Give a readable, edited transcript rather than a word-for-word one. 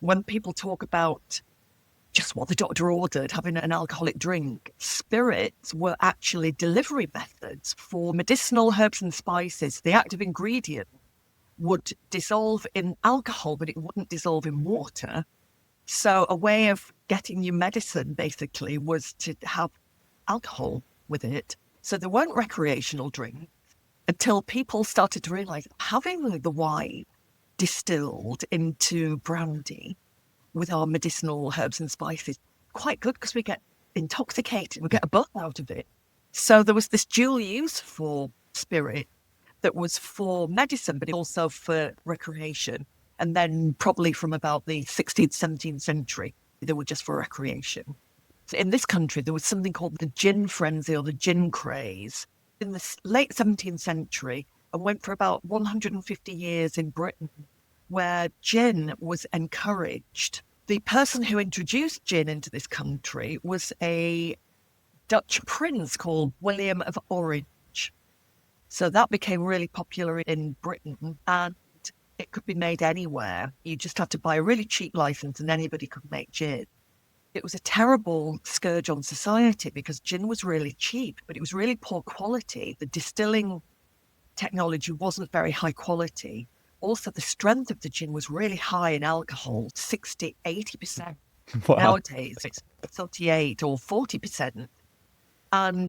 When people talk about just what the doctor ordered, having an alcoholic drink, spirits were actually delivery methods for medicinal herbs and spices. The active ingredient would dissolve in alcohol, but it wouldn't dissolve in water. So a way of getting your medicine basically was to have alcohol with it. So there weren't recreational drinks until people started to realize having the wine distilled into brandy with our medicinal herbs and spices, quite good because we get intoxicated, we get a buzz out of it. So there was this dual use for spirit that was for medicine, but also for recreation. And then probably from about the 16th, 17th century, they were just for recreation. So in this country, there was something called the gin frenzy or the gin craze in the late 17th century and went for about 150 years in Britain, where gin was encouraged. The person who introduced gin into this country was a Dutch prince called William of Orange. So that became really popular in Britain, and it could be made anywhere. You just had to buy a really cheap license and anybody could make gin. It was a terrible scourge on society because gin was really cheap, but it was really poor quality. The distilling technology wasn't very high quality. Also, the strength of the gin was really high in alcohol, 60, 80%. Wow. Nowadays, it's 38 or 40%. And